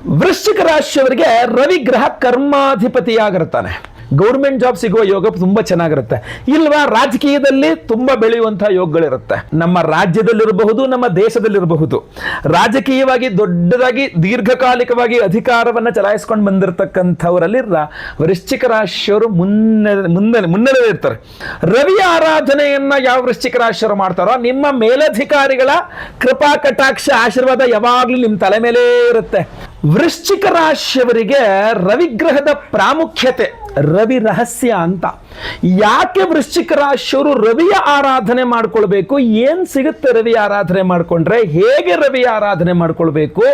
ವೃಶ್ಚಿಕ ರಾಶಿಯವರಿಗೆ ರವಿ ಗ್ರಹ ಕರ್ಮಾಧಿಪತಿಯಾಗಿರ್ತಾನೆ. Government job ಸಿಗುವ ಯೋಗ ತುಂಬಾ ಚೆನ್ನಾಗಿರುತ್ತೆ ಇಲ್ವಾ. ರಾಜಕೀಯದಲ್ಲಿ ತುಂಬಾ ಬೆಳೆಯುವಂತಹ ಯೋಗಗಳಿರುತ್ತೆ. ನಮ್ಮ ರಾಜ್ಯದಲ್ಲಿರಬಹುದು, ನಮ್ಮ ದೇಶದಲ್ಲಿರಬಹುದು. ರಾಜಕೀಯವಾಗಿ ದೊಡ್ಡದಾಗಿ ದೀರ್ಘಕಾಲಿಕವಾಗಿ ಅಧಿಕಾರವನ್ನ ಚಲಾಯಿಸ್ಕೊಂಡು ಬಂದಿರತಕ್ಕಂಥವರಲ್ಲಿ ವೃಶ್ಚಿಕ ರಾಶಿಯವರು ಮುನ್ನಡೆ ಇರ್ತಾರೆ. ರವಿಯ ಆರಾಧನೆಯನ್ನ ಯಾವ ವೃಶ್ಚಿಕ ರಾಶಿಯವರು ಮಾಡ್ತಾರೋ ನಿಮ್ಮ ಮೇಲಧಿಕಾರಿಗಳ ಕೃಪಾ ಕಟಾಕ್ಷ ಆಶೀರ್ವಾದ ಯಾವಾಗ್ಲೂ ನಿಮ್ಮ ತಲೆ ಮೇಲೆ ಇರುತ್ತೆ. ವೃಶ್ಚಿಕ ರಾಶಿಯವರಿಗೆ ರವಿಗ್ರಹದ ಪ್ರಾಮುಖ್ಯತೆ, ರವಿ ರಹಸ್ಯ ಅಂತ. ಯಾಕೆ ವೃಶ್ಚಿಕ ರಾಶಿಯವರು ರವಿಯ ಆರಾಧನೆ ಮಾಡ್ಕೊಳ್ಬೇಕು, ಏನ್ ಸಿಗುತ್ತೆ ರವಿ ಆರಾಧನೆ ಮಾಡ್ಕೊಂಡ್ರೆ, ಹೇಗೆ ರವಿ ಆರಾಧನೆ ಮಾಡ್ಕೊಳ್ಬೇಕು,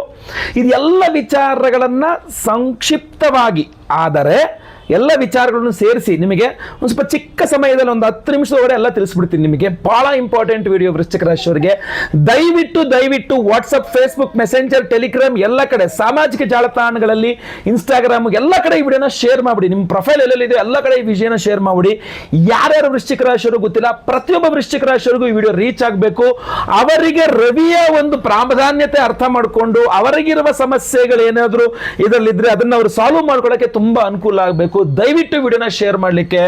ಇದೆಲ್ಲ ವಿಚಾರಗಳನ್ನ ಸಂಕ್ಷಿಪ್ತವಾಗಿ ಆದರೆ ಎಲ್ಲ ವಿಚಾರಗಳನ್ನು ಸೇರಿಸಿ ನಿಮಗೆ ಒಂದು ಸ್ವಲ್ಪ ಚಿಕ್ಕ ಸಮಯದಲ್ಲಿ ಒಂದು 10 ನಿಮಿಷದೊಳಗಡೆ ಎಲ್ಲ ತಿಳಿಸ್ಬಿಡ್ತೀನಿ. ನಿಮಗೆ ಬಹಳ ಇಂಪಾರ್ಟೆಂಟ್ ವಿಡಿಯೋ ವೃಶ್ಚಿಕ ರಾಶಿಯವರಿಗೆ. ದಯವಿಟ್ಟು ವಾಟ್ಸಪ್, ಫೇಸ್ಬುಕ್, ಮೆಸೆಂಜರ್, ಟೆಲಿಗ್ರಾಮ್ ಎಲ್ಲ ಕಡೆ, ಸಾಮಾಜಿಕ ಜಾಲತಾಣಗಳಲ್ಲಿ, ಇನ್ಸ್ಟಾಗ್ರಾಮ್ ಎಲ್ಲ ಕಡೆ ಈ ವಿಡಿಯೋನ ಶೇರ್ ಮಾಡಿಬಿಡಿ. ನಿಮ್ಮ ಪ್ರೊಫೈಲ್ ಎಲ್ಲೆಲ್ಲಿದೆ ಎಲ್ಲ ಕಡೆ ಈ ವಿಷಯನ ಶೇರ್ ಮಾಡಿಬಿಡಿ. ಯಾರ್ಯಾರು ವೃಶ್ಚಿಕ ರಾಶಿಯವರು ಗೊತ್ತಿಲ್ಲ, ಪ್ರತಿಯೊಬ್ಬ ವೃಶ್ಚಿಕ ರಾಶಿಯವರಿಗೂ ಈ ವಿಡಿಯೋ ರೀಚ್ ಆಗಬೇಕು. ಅವರಿಗೆ ರವಿಯ ಒಂದು ಪ್ರಾಧಾನ್ಯತೆ ಅರ್ಥ ಮಾಡಿಕೊಂಡು ಅವರಿಗಿರುವ ಸಮಸ್ಯೆಗಳೇನಾದರೂ ಇದರಲ್ಲಿದ್ರೆ ಅದನ್ನು ಅವರು ಸಾಲ್ವ್ ಮಾಡ್ಕೊಳ್ಳೋಕೆ ತುಂಬಾ ಅನುಕೂಲ ಆಗಬೇಕು. ದಯವಿಟ್ಟು ವಿಡಿಯೋನ ಶೇರ್ ಮಾಡಲಿಕ್ಕೆ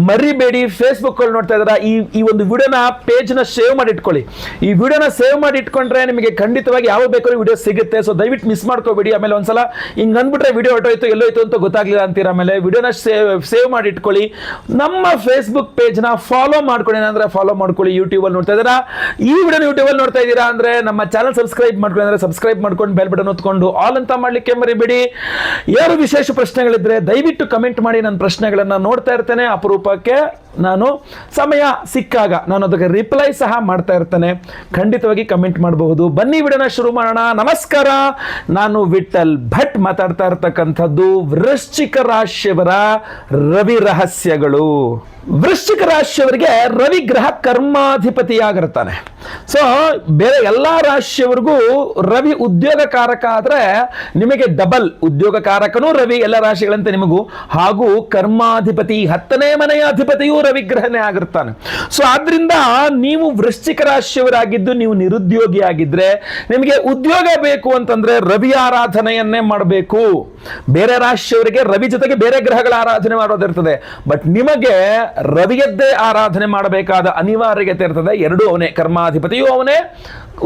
ಮರಿಬೇಡಿ. ಫೇಸ್ಬುಕ್ ಅಲ್ಲಿ ನೋಡ್ತಾ ಇದ್ದೀರಾ, ಈ ಒಂದು ವಿಡಿಯೋನ ಪೇಜ್ ನ ಸೇವ್ ಮಾಡಿ ಇಟ್ಕೊಳ್ಳಿ. ಈ ವಿಡಿಯೋನ ಸೇವ್ ಮಾಡಿ ಇಟ್ಕೊಂಡ್ರೆ ನಿಮಗೆ ಖಂಡಿತವಾಗಿ ಯಾವ ಬೇಕಾದ್ರೂ ವಿಡಿಯೋ ಸಿಗುತ್ತೆ. ಸೊ ದಯವಿಟ್ಟು ಮಿಸ್ ಮಾಡ್ಕೋಬೇಡಿ. ಆಮೇಲೆ ಒಂದ್ಸಲ ಹಿಂಗ್ ಅಂದ್ಬಿಟ್ರೆ ವಿಡಿಯೋ ಹೊಟ್ಟೋಯ್ತು ಎಲ್ಲೋಯ್ತು ಅಂತ ಗೊತ್ತಾಗ್ಲಿಲ್ಲ ಅಂತೀರ. ಆಮೇಲೆ ವಿಡಿಯೋನ ಸೇವ್ ಮಾಡಿ ಇಟ್ಕೊಳ್ಳಿ. ನಮ್ಮ ಫೇಸ್ಬುಕ್ ಪೇಜ್ ನ ಫಾಲೋ ಮಾಡ್ಕೊಳ್ಳಿ ಅಂದ್ರೆ ಫಾಲೋ ಮಾಡ್ಕೊಳ್ಳಿ. ಯೂಟ್ಯೂಬ್ ಅಲ್ಲಿ ನೋಡ್ತಾ ಇದ್ದೀರಾ, ಈ ವಿಡಿಯೋ ಯೂಟ್ಯೂಬ್ ಅಲ್ಲಿ ನೋಡ್ತಾ ಇದ್ದೀರಾ ಅಂದ್ರೆ ನಮ್ಮ ಚಾನಲ್ ಸಬ್ಸ್ಕ್ರೈಬ್ ಮಾಡ್ಕೊಳ್ಳಿ ಅಂದ್ರೆ ಸಬ್ಸ್ಕ್ರೈಬ್ ಮಾಡ್ಕೊಂಡು ಬೆಲ್ ಬಟನ್ ಒತ್ಕೊಂಡು ಆಲ್ ಅಂತ ಮಾಡ್ಲಿಕ್ಕೆ ಮರಿಬೇಡಿ. ಯಾರು ವಿಶೇಷ ಪ್ರಶ್ನೆಗಳಿದ್ರೆ ದಯವಿಟ್ಟು ಕಮೆಂಟ್ ಮಾಡಿ. ನನ್ನ ಪ್ರಶ್ನೆಗಳನ್ನ ನೋಡ್ತಾ ಇರ್ತೇನೆ. ಅಪರೂಪಕ್ಕೆ ನಾನು ಸಮಯ ಸಿಕ್ಕಾಗ ನಾನು ಅದಕ್ಕೆ ರಿಪ್ಲೈ ಸಹ ಮಾಡ್ತಾ ಇರ್ತೇನೆ. ಖಂಡಿತವಾಗಿ ಕಮೆಂಟ್ ಮಾಡಬಹುದು. ಬನ್ನಿ ವಿಡಿಯೋನ ಶುರು ಮಾಡೋಣ. ನಮಸ್ಕಾರ, ನಾನು ವಿಠಲ್ ಭಟ್ ಮಾತಾಡ್ತಾ ಇರ್ತಕ್ಕಂಥದ್ದು ವೃಶ್ಚಿಕ ರಾಶಿಯವರ ರವಿ ರಹಸ್ಯಗಳು. ವೃಶ್ಚಿಕ ರಾಶಿಯವರಿಗೆ ರವಿ ಗ್ರಹ ಕರ್ಮಾಧಿಪತಿಯಾಗಿರ್ತಾನೆ. ಸೊ ಬೇರೆ ಎಲ್ಲಾ ರಾಶಿಯವರಿಗೂ ರವಿ ಉದ್ಯೋಗ ಕಾರಕ ಆದ್ರೆ ನಿಮಗೆ ಡಬಲ್ ಉದ್ಯೋಗ ಕಾರಕನೂ ರವಿ ಎಲ್ಲ ರಾಶಿಗಳಂತೆ ನಿಮಗೂ, ಹಾಗೂ ಕರ್ಮಾಧಿಪತಿ 10ನೇ ಮನೆಯ ಅಧಿಪತಿಯೂ ರವಿ ಗ್ರಹನೇ ಆಗಿರ್ತಾನೆ. ಸೊ ಆದ್ರಿಂದ ನೀವು ವೃಶ್ಚಿಕ ರಾಶಿಯವರಾಗಿದ್ದು ನೀವು ನಿರುದ್ಯೋಗಿ ಆಗಿದ್ರೆ ನಿಮಗೆ ಉದ್ಯೋಗ ಬೇಕು ಅಂತಂದ್ರೆ ರವಿ ಆರಾಧನೆಯನ್ನೇ ಮಾಡಬೇಕು. ಬೇರೆ ರಾಶಿಯವರಿಗೆ ರವಿ ಜೊತೆಗೆ ಬೇರೆ ಗ್ರಹಗಳ ಆರಾಧನೆ ಮಾಡೋದಿರ್ತದೆ. ಬಟ್ ನಿಮಗೆ ರವಿಯದ್ದೇ ಆರಾಧನೆ ಮಾಡಬೇಕಾದ ಅನಿವಾರ್ಯತೆ ಇರ್ತದೆ. ಎರಡೂ ಅವನೇ, ಕರ್ಮಾಧಿಪತಿಯೂ ಅವನೇ,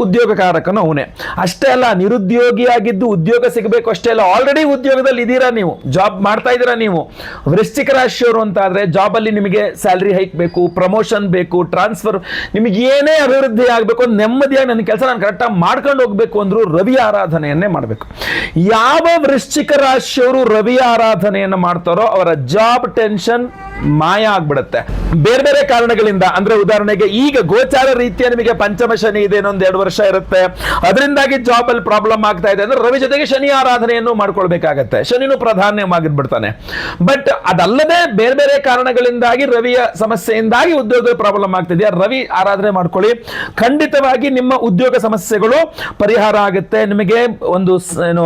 ಉದ್ಯೋಗಕಾರಕನು ಅವನೇ. ಅಷ್ಟೇ ಅಲ್ಲ, ನಿರುದ್ಯೋಗಿಯಾಗಿದ್ದು ಉದ್ಯೋಗ ಸಿಗಬೇಕು ಅಷ್ಟೇ ಅಲ್ಲ, ಆಲ್ರೆಡಿ ಉದ್ಯೋಗದಲ್ಲಿ ಇದ್ದೀರಾ, ನೀವು ಜಾಬ್ ಮಾಡ್ತಾ ಇದ್ದೀರಾ. ನೀವು ವೃಶ್ಚಿಕ ರಾಶಿಯವರು ಅಂತ ಆದ್ರೆ ಜಾಬ್ ಅಲ್ಲಿ ನಿಮಗೆ ಸ್ಯಾಲರಿ ಹೈಕ್ ಬೇಕು, ಪ್ರಮೋಷನ್ ಬೇಕು, ಟ್ರಾನ್ಸ್ಫರ್, ನಿಮಗೆ ಏನೇ ಅಭಿವೃದ್ಧಿ ಆಗಬೇಕು, ನೆಮ್ಮದಿಯಾಗಿ ನನ್ನ ಕೆಲಸ ನಾನು ಕರೆಕ್ಟಾಗಿ ಮಾಡ್ಕೊಂಡು ಹೋಗ್ಬೇಕು ಅಂದ್ರೂ ರವಿ ಆರಾಧನೆಯನ್ನೇ ಮಾಡಬೇಕು. ಯಾವ ವೃಶ್ಚಿಕ ರಾಶಿಯವರು ರವಿ ಆರಾಧನೆಯನ್ನು ಮಾಡ್ತಾರೋ ಅವರ ಜಾಬ್ ಟೆನ್ಷನ್ ಮಾಯ ಆಗ್ಬಿಡುತ್ತೆ. ಬೇರೆ ಬೇರೆ ಕಾರಣಗಳಿಂದ, ಅಂದ್ರೆ ಉದಾಹರಣೆಗೆ ಈಗ ಗೋಚಾರ ರೀತಿಯ ನಿಮಗೆ ಪಂಚಮ ಶನಿ ಇದೆ, ಇನ್ನೊಂದು 2 ವರ್ಷ ಇರುತ್ತೆ, ಅದರಿಂದಾಗಿ ಜಾಬ್ ಅಲ್ಲಿ ಪ್ರಾಬ್ಲಮ್ ಆಗ್ತಾ ಇದೆ ಅಂದ್ರೆ ರವಿ ಜೊತೆಗೆ ಶನಿ ಆರಾಧನೆಯನ್ನು ಮಾಡ್ಕೊಳ್ಬೇಕಾಗತ್ತೆ. ಶನಿನೂ ಪ್ರಾಧಾನ್ಯವಾಗಿರ್ಬಿಡ್ತಾನೆ. ಬಟ್ ಅದಲ್ಲದೆ ಬೇರೆ ಬೇರೆ ಕಾರಣಗಳಿಂದಾಗಿ ರವಿಯ ಸಮಸ್ಯೆಯಿಂದಾಗಿ ಉದ್ಯೋಗದ ಪ್ರಾಬ್ಲಮ್ ಆಗ್ತಿದೆಯಾ, ರವಿ ಆರಾಧನೆ ಮಾಡ್ಕೊಳ್ಳಿ. ಖಂಡಿತವಾಗಿ ನಿಮ್ಮ ಉದ್ಯೋಗ ಸಮಸ್ಯೆಗಳು ಪರಿಹಾರ ಆಗುತ್ತೆ. ನಿಮಗೆ ಒಂದು ಏನು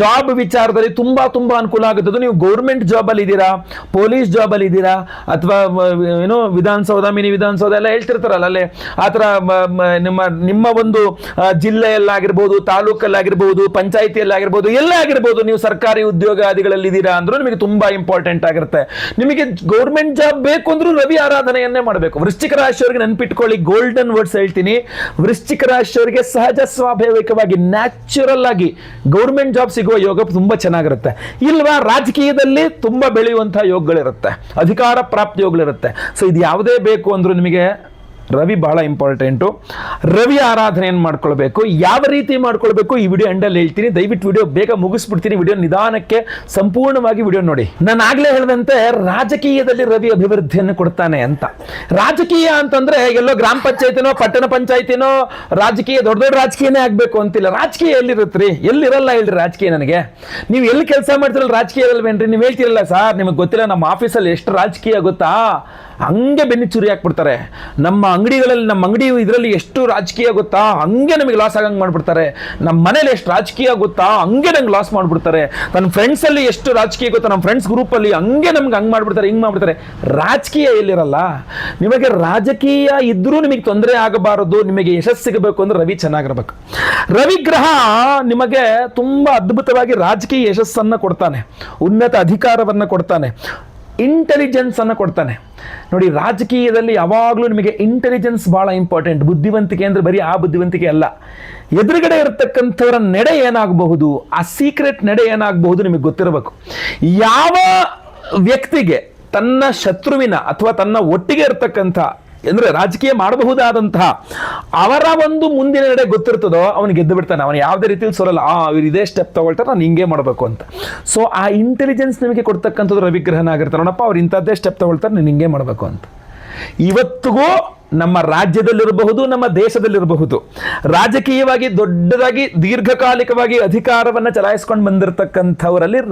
ಜಾಬ್ ವಿಚಾರದಲ್ಲಿ ತುಂಬಾ ತುಂಬಾ ಅನುಕೂಲ ಆಗುತ್ತೆ. ನೀವು ಗೌರ್ಮೆಂಟ್ ಜಾಬ್ ಅಲ್ಲಿ ಇದ್ದೀರಾ, ಪೊಲೀಸ್ ಜಾಬ್ ಅಲ್ಲಿ ಇದ್ದೀರಾ, ಅಥವಾ ಏನೋ ವಿಧಾನಸೌಧ, ಮಿನಿ ವಿಧಾನಸೌಧ ಎಲ್ಲ ಹೇಳ್ತಿರ್ತಾರಲ್ಲ, ಅಲ್ಲೇ ಆತರ ನಿಮ್ಮ ಒಂದು ಜಿಲ್ಲೆಯಲ್ಲಾಗಿರ್ಬೋದು, ತಾಲೂಕಲ್ಲಾಗಿರ್ಬೋದು, ಪಂಚಾಯಿತಿಯಲ್ಲಾಗಿರ್ಬೋದು, ಎಲ್ಲ ಆಗಿರ್ಬೋದು, ನೀವು ಸರ್ಕಾರಿ ಉದ್ಯೋಗಾದಿಗಳಲ್ಲಿ ಇದ್ದೀರಾ ಅಂದ್ರೂ ನಿಮಗೆ ತುಂಬಾ ಇಂಪಾರ್ಟೆಂಟ್ ಆಗಿರುತ್ತೆ. ನಿಮಗೆ ಗೌರ್ಮೆಂಟ್ ಜಾಬ್ ಬೇಕು ಅಂದ್ರೂ ರವಿ ಆರಾಧನೆಯನ್ನೇ ಮಾಡಬೇಕು. ವೃಶ್ಚಿಕ ರಾಶಿಯವರಿಗೆ ನೆನ್ಪಿಟ್ಕೊಳ್ಳಿ, ಗೋಲ್ಡನ್ ವರ್ಡ್ಸ್ ಹೇಳ್ತೀನಿ. ವೃಶ್ಚಿಕ ರಾಶಿಯವರಿಗೆ ಸಹಜ ಸ್ವಾಭಾವಿಕವಾಗಿ ನ್ಯಾಚುರಲ್ ಆಗಿ ಗೌರ್ಮೆಂಟ್ ಜಾಬ್ ಸಿಗುವ ಯೋಗ ತುಂಬಾ ಚೆನ್ನಾಗಿರುತ್ತೆ ಇಲ್ವಾ. ರಾಜಕೀಯದಲ್ಲಿ ತುಂಬಾ ಬೆಳೆಯುವಂತಹ ಯೋಗಗಳಿರುತ್ತೆ, ಅಧಿಕಾರ ಪ್ರಾಪ್ತಿ ಯೋಗಗಳಿರುತ್ತೆ. ಸೊ ಇದು ಯಾವುದೇ ಬೇಕು ಅಂದ್ರೂ ನಿಮಗೆ ರವಿ ಬಹಳ ಇಂಪಾರ್ಟೆಂಟು. ರವಿ ಆರಾಧನೆಯನ್ನು ಮಾಡ್ಕೊಳ್ಬೇಕು. ಯಾವ ರೀತಿ ಮಾಡ್ಕೊಳ್ಬೇಕು ಈ ವಿಡಿಯೋ ಎಂಡಲ್ಲಿ ಹೇಳ್ತೀನಿ. ದಯವಿಟ್ಟು ವಿಡಿಯೋ ಬೇಗ ಮುಗಿಸ್ಬಿಡ್ತೀನಿ. ವಿಡಿಯೋ ನಿಧಾನಕ್ಕೆ ಸಂಪೂರ್ಣವಾಗಿ ವಿಡಿಯೋ ನೋಡಿ. ನಾನು ಆಗ್ಲೇ ಹೇಳಿದಂತೆ ರಾಜಕೀಯದಲ್ಲಿ ರವಿ ಅಭಿವೃದ್ಧಿಯನ್ನು ಕೊಡ್ತಾನೆ ಅಂತ. ರಾಜಕೀಯ ಅಂತಂದ್ರೆ ಎಲ್ಲೋ ಗ್ರಾಮ ಪಂಚಾಯತಿನೋ ಪಟ್ಟಣ ಪಂಚಾಯತಿನೋ ರಾಜಕೀಯ ದೊಡ್ಡ ದೊಡ್ಡ ರಾಜಕೀಯನೇ ಆಗ್ಬೇಕು ಅಂತಿಲ್ಲ. ರಾಜಕೀಯ ಎಲ್ಲಿರುತ್ತ್ರಿ? ಎಲ್ಲಿರಲ್ಲ ಹೇಳ್ರಿ ರಾಜಕೀಯ. ನನಗೆ ನೀವು ಎಲ್ಲಿ ಕೆಲಸ ಮಾಡ್ತಿರಲ್ಲ ರಾಜಕೀಯ ಇರಲ್ವೇನ್ರಿ? ನೀವು ಹೇಳ್ತಿರಲ್ಲ ಸರ್ ನಿಮಗೆ ಗೊತ್ತಿಲ್ಲ ನಮ್ಮ ಆಫೀಸಲ್ಲಿ ಎಷ್ಟು ರಾಜಕೀಯ ಗೊತ್ತಾ ಹಂಗೆ ಬೆನ್ನಿ ಚುರಿ ಹಾಕ್ಬಿಡ್ತಾರೆ. ನಮ್ಮ ಅಂಗಡಿ ಇದರಲ್ಲಿ ಎಷ್ಟು ರಾಜಕೀಯ ಗೊತ್ತಾ, ಹಂಗೆ ನಮಗೆ ಲಾಸ್ ಆಗಂಗೆ ಮಾಡ್ಬಿಡ್ತಾರೆ. ನಮ್ಮ ಮನೇಲಿ ಎಷ್ಟು ರಾಜಕೀಯ ಗೊತ್ತಾ, ಹಂಗೆ ನಂಗೆ ಲಾಸ್ ಮಾಡಿಬಿಡ್ತಾರೆ. ನನ್ನ ಫ್ರೆಂಡ್ಸಲ್ಲಿ ಎಷ್ಟು ರಾಜಕೀಯ ಗೊತ್ತಾ, ನಮ್ಮ ಫ್ರೆಂಡ್ಸ್ ಗ್ರೂಪಲ್ಲಿ ಹಂಗೆ ನಮ್ಗೆ ಹಂಗೆ ಮಾಡ್ಬಿಡ್ತಾರೆ, ಹಿಂಗೆ ಮಾಡ್ಬಿಡ್ತಾರೆ. ರಾಜಕೀಯ ಎಲ್ಲಿರಲ್ಲ. ನಿಮಗೆ ರಾಜಕೀಯ ಇದ್ರೂ ನಿಮಗೆ ತೊಂದರೆ ಆಗಬಾರದು, ನಿಮಗೆ ಯಶಸ್ಸು ಸಿಗಬೇಕು ಅಂದ್ರೆ ರವಿ ಚೆನ್ನಾಗಿರ್ಬೇಕು. ರವಿ ಗ್ರಹ ನಿಮಗೆ ತುಂಬಾ ಅದ್ಭುತವಾಗಿ ರಾಜಕೀಯ ಯಶಸ್ಸನ್ನು ಕೊಡ್ತಾನೆ, ಉನ್ನತ ಅಧಿಕಾರವನ್ನು ಕೊಡ್ತಾನೆ, ಇಂಟೆಲಿಜೆನ್ಸ್ ಅನ್ನು ಕೊಡ್ತಾನೆ. ನೋಡಿ, ರಾಜಕೀಯದಲ್ಲಿ ಯಾವಾಗಲೂ ನಿಮಗೆ ಇಂಟೆಲಿಜೆನ್ಸ್ ಬಹಳ ಇಂಪಾರ್ಟೆಂಟ್. ಬುದ್ಧಿವಂತಿಕೆ ಅಂದರೆ ಬರೀ ಆ ಬುದ್ಧಿವಂತಿಕೆ ಅಲ್ಲ, ಎದುರುಗಡೆ ಇರತಕ್ಕಂಥವರ ನಡೆ ಏನಾಗಬಹುದು, ಆ ಸೀಕ್ರೆಟ್ ನಡೆ ಏನಾಗಬಹುದು ನಿಮಗೆ ಗೊತ್ತಿರಬೇಕು. ಯಾವ ವ್ಯಕ್ತಿಗೆ ತನ್ನ ಶತ್ರುವಿನ ಅಥವಾ ತನ್ನ ಒಟ್ಟಿಗೆ ಇರತಕ್ಕಂಥ ಅಂದರೆ ರಾಜಕೀಯ ಮಾಡಬಹುದಾದಂತಹ ಅವರ ಒಂದು ಮುಂದಿನ ನಡೆ ಗೊತ್ತಿರ್ತದೋ ಅವನು ಗೆದ್ದು ಬಿಡ್ತಾನೆ. ಅವನು ಯಾವುದೇ ರೀತಿಯಲ್ಲಿ ಸೋರಲ್ಲ. ಇವ್ರು ಇದೇ ಸ್ಟೆಪ್ ತಗೊಳ್ತಾರೆ, ನಾನು ಹಿಂಗೆ ಮಾಡಬೇಕು ಅಂತ. ಸೊ ಆ ಇಂಟೆಲಿಜೆನ್ಸ್ ನಿಮಗೆ ಕೊಡ್ತಕ್ಕಂಥದ್ದು ರವಿಗ್ರಹನ ಆಗಿರ್ತಾರೆ. ನೋಡಪ್ಪ, ಅವ್ರು ಇಂಥದ್ದೇ ಸ್ಟೆಪ್ ತಗೊಳ್ತಾರೆ, ನೀನು ಹಿಂಗೆ ಮಾಡಬೇಕು ಅಂತ. ಇವತ್ತಿಗೂ ನಮ್ಮ ರಾಜ್ಯದಲ್ಲಿರಬಹುದು, ನಮ್ಮ ದೇಶದಲ್ಲಿರಬಹುದು, ರಾಜಕೀಯವಾಗಿ ದೊಡ್ಡದಾಗಿ ದೀರ್ಘಕಾಲಿಕವಾಗಿ ಅಧಿಕಾರವನ್ನು ಚಲಾಯಿಸ್ಕೊಂಡು ಬಂದಿರತಕ್ಕಂಥವರಲ್ಲಿ